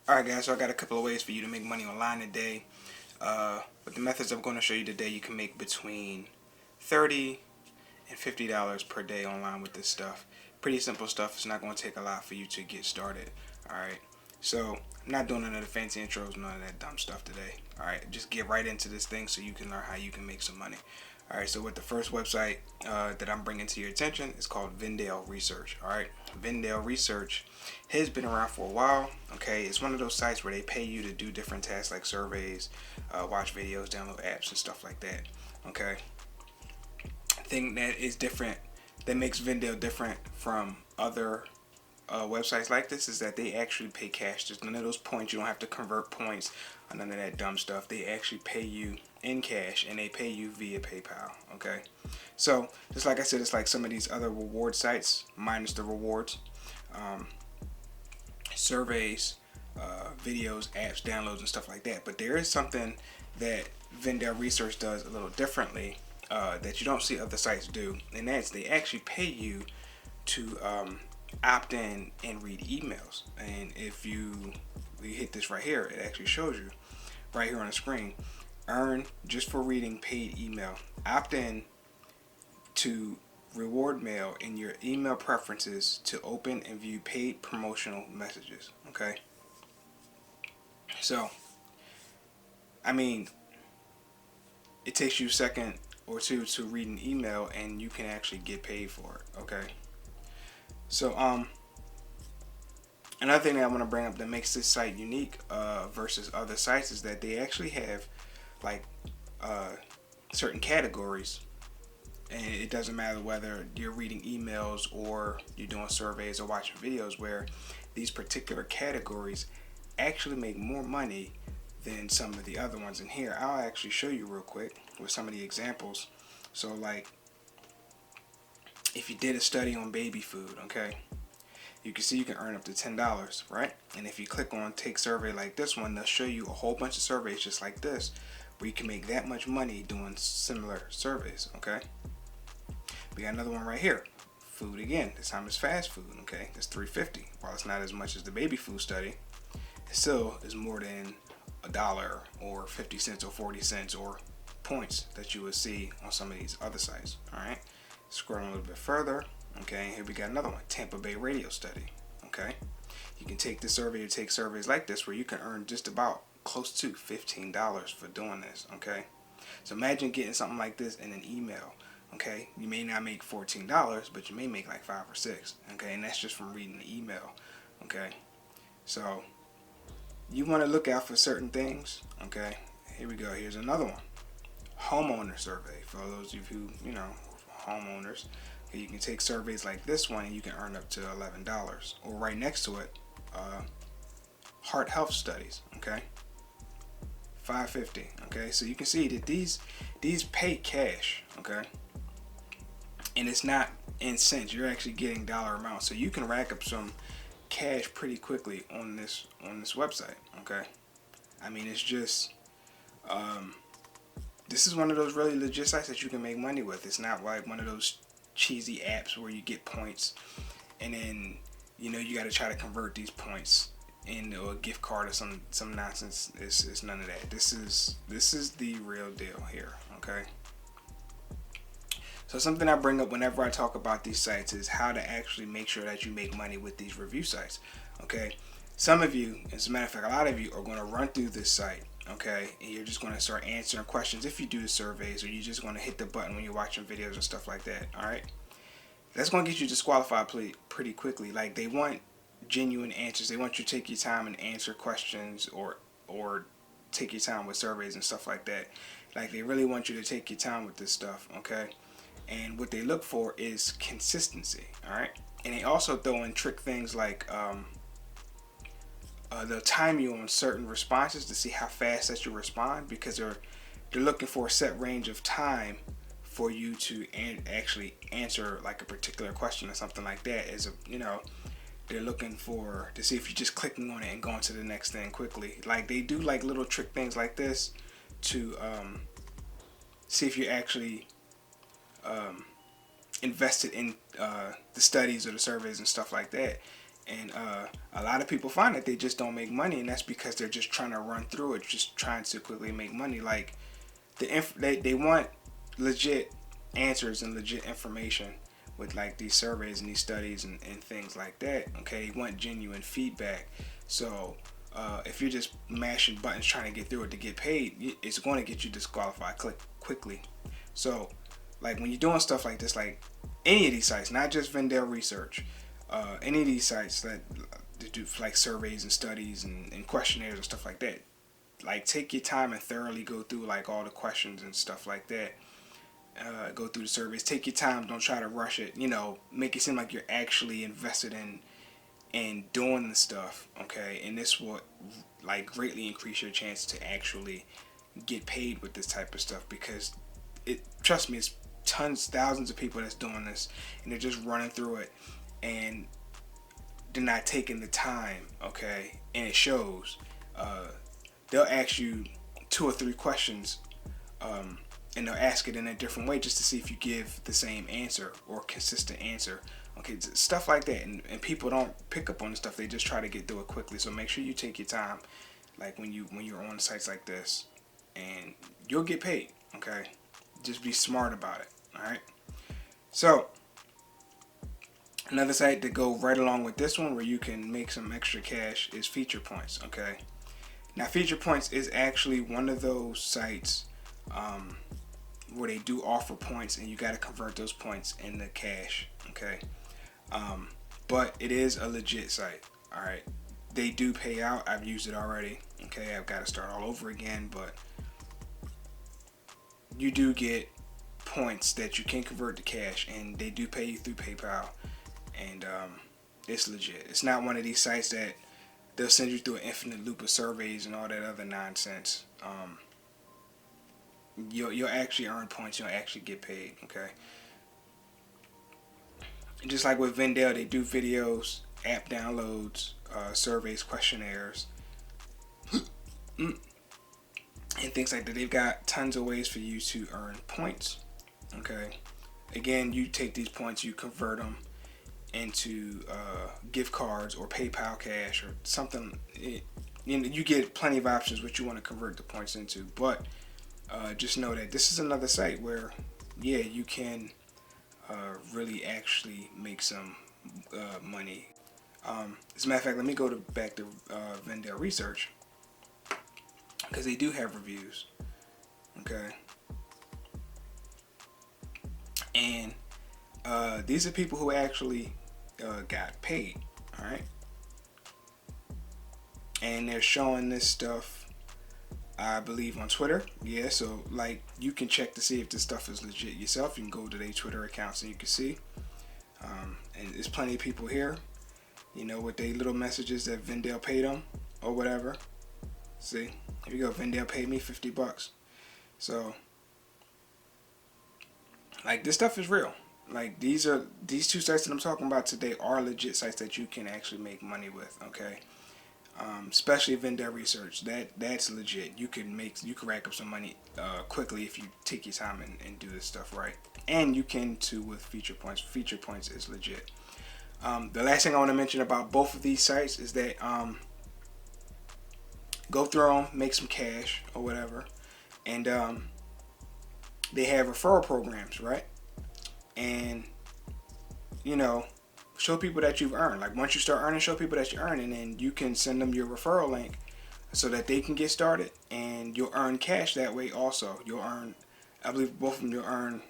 Alright guys, so I got a couple of ways for you to make money online today. But the methods I'm going to show you today, you can make between $30 and $50 per day online with this stuff. Pretty simple stuff. It's not going to take a lot for you to get started. Alright, so I'm not doing none of the fancy intros, none of that dumb stuff today. Alright, just get right into this thing so you can learn how you can make some money. Alright, so with the first website that I'm bringing to your attention is called Vendale Research. Alright, Vendale Research has been around for a while. Okay, it's one of those sites where they pay you to do different tasks like surveys, watch videos, download apps, and stuff like that. Okay, thing that is different, that makes Vendale different from other websites like this, is that they actually pay cash. There's none of those points. You don't have to convert points or none of that dumb stuff. They actually pay you in cash, and they pay you via PayPal. Okay, so just like I said, it's like some of these other reward sites minus the rewards. Surveys, videos, apps, downloads, and stuff like that. But there is something that Vendale Research does a little differently that you don't see other sites do, and that's they actually pay you to opt in and read emails. And if you hit this right here, it actually shows you right here on the screen. Earn just for reading paid email. Opt in to reward mail in your email preferences to open and view paid promotional messages. Okay, so I mean, it takes you a second or two to read an email and you can actually get paid for it. Okay, so another thing that I want to bring up that makes this site unique versus other sites is that they actually have like certain categories. And it doesn't matter whether you're reading emails or you're doing surveys or watching videos, where these particular categories actually make more money than some of the other ones. And here, I'll actually show you real quick with some of the examples. So like, if you did a study on baby food, okay, you can see you can earn up to $10, right? And if you click on take survey like this one, they'll show you a whole bunch of surveys just like this, where you can make that much money doing similar surveys. Okay, we got another one right here. Food again. This time it's fast food. Okay, that's $3.50. While it's not as much as the baby food study, it still is more than $1 or 50 cents or 40 cents or points that you would see on some of these other sites. All right, scrolling a little bit further. Okay, here we got another one. Tampa Bay radio study. Okay, you can take this survey or take surveys like this where you can earn just about close to $15 for doing this. Okay, so imagine getting something like this in an email. Okay, you may not make $14, but you may make like 5 or 6. Okay, and that's just from reading the email. Okay, so you want to look out for certain things. Okay, here we go. Here's another one. Homeowner survey. For those of you who, homeowners, okay, you can take surveys like this one and you can earn up to $11. Or right next to it, heart health studies. Okay, $5.50. Okay, so you can see that these pay cash. Okay, and it's not in cents. You're actually getting dollar amounts, so you can rack up some cash pretty quickly on this website. Okay, I mean, it's just this is one of those really legit sites that you can make money with. It's not like one of those cheesy apps where you get points and then you got to try to convert these points into a gift card or some nonsense. It's none of that. This is the real deal here. Okay, so something I bring up whenever I talk about these sites is how to actually make sure that you make money with these review sites. Okay, some of you, as a matter of fact, a lot of you are going to run through this site. Okay, and you're just going to start answering questions if you do the surveys, or you're just going to hit the button when you're watching videos and stuff like that. All right, that's going to get you disqualified pretty quickly. Like, they want genuine answers. They want you to take your time and answer questions, or take your time with surveys and stuff like that. Like, they really want you to take your time with this stuff. Okay, and what they look for is consistency. All right, and they also throw in trick things like they'll time you on certain responses to see how fast that you respond, because they're looking for a set range of time for you to actually answer like a particular question or something like that. They're looking to see if you're just clicking on it and going to the next thing quickly. Like, they do like little trick things like this to see if you're actually invested in the studies or the surveys and stuff like that. And a lot of people find that they just don't make money, and that's because they're just trying to run through it, just trying to quickly make money. Like they want legit answers and legit information with like these surveys and these studies and things like that. Okay, they want genuine feedback. So if you're just mashing buttons trying to get through it to get paid, it's going to get you disqualified quickly. So like when you're doing stuff like this, like any of these sites, not just Vendel Research, any of these sites that do like surveys and studies and questionnaires and stuff like that, like take your time and thoroughly go through like all the questions and stuff like that. Go through the surveys. Take your time. Don't try to rush it. Make it seem like you're actually invested in doing the stuff. Okay, and this will like greatly increase your chance to actually get paid with this type of stuff, because trust me, it's thousands of people that's doing this, and they're just running through it, and they're not taking the time. Okay, and it shows. They'll ask you 2 or 3 questions. And they'll ask it in a different way just to see if you give the same answer or consistent answer. Okay, stuff like that. And people don't pick up on the stuff. They just try to get through it quickly. So make sure you take your time, like when you're on sites like this, and you'll get paid. Okay, just be smart about it. All right. So another site to go right along with this one where you can make some extra cash is Feature Points. Okay. Now Feature Points is actually one of those sites where they do offer points, and you got to convert those points into cash. Okay, but it is a legit site. All right, they do pay out. I've used it already. Okay, I've got to start all over again, but you do get points that you can convert to cash, and they do pay you through PayPal, and it's legit. It's not one of these sites that they'll send you through an infinite loop of surveys and all that other nonsense. You'll actually earn points. You'll actually get paid. Okay. And just like with Vendel, they do videos, app downloads, surveys, questionnaires, and things like that. They've got tons of ways for you to earn points. Okay. Again, you take these points, you convert them into gift cards or PayPal cash or something. You get plenty of options what you want to convert the points into, but just know that this is another site where, yeah, you can really actually make some money. As a matter of fact, let me go back to Vendel Research, because they do have reviews. Okay. And these are people who actually got paid. All right. And they're showing this stuff, I believe, on Twitter. Yeah, so like you can check to see if this stuff is legit yourself. You can go to their Twitter accounts and you can see. And there's plenty of people here, with their little messages that Vendel paid them or whatever. See, here you go. Vendel paid me $50. So, like, this stuff is real. Like, these 2 sites that I'm talking about today are legit sites that you can actually make money with. Okay. Especially Vendel Research, that's legit. You can rack up some money quickly if you take your time and do this stuff right. And you can too with Feature Points. Feature Points is legit. The last thing I want to mention about both of these sites is that go through them, make some cash or whatever, and they have referral programs, right? And show people that you've earned. Like, once you start earning, show people that you earn, and then you can send them your referral link so that they can get started, and you'll earn cash that way also. You'll earn, I believe both of them, you'll earn,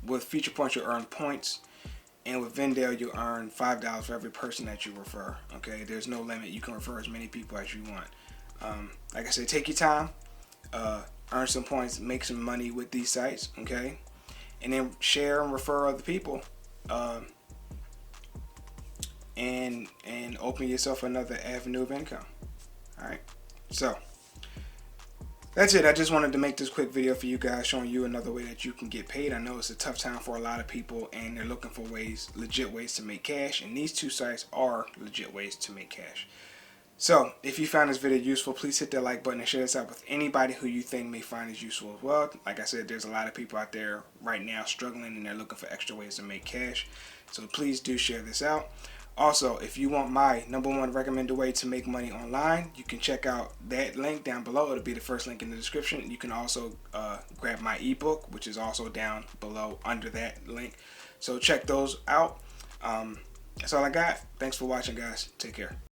with Feature Points you'll earn points, and with Vendel you'll earn $5 for every person that you refer. Okay, there's no limit. You can refer as many people as you want. Like I said, take your time, earn some points, make some money with these sites. Okay. And then share and refer other people, and open yourself another avenue of income. All right, so that's it. I just wanted to make this quick video for you guys, showing you another way that you can get paid. I know it's a tough time for a lot of people, and they're looking for legit ways to make cash, and these 2 sites are legit ways to make cash. So, if you found this video useful, please hit that like button and share this out with anybody who you think may find it useful as well. Like I said, there's a lot of people out there right now struggling, and they're looking for extra ways to make cash. So please do share this out. Also, if you want my #1 recommended way to make money online, you can check out that link down below. It'll be the first link in the description. You can also grab my ebook, which is also down below under that link. So check those out. That's all I got. Thanks for watching, guys. Take care.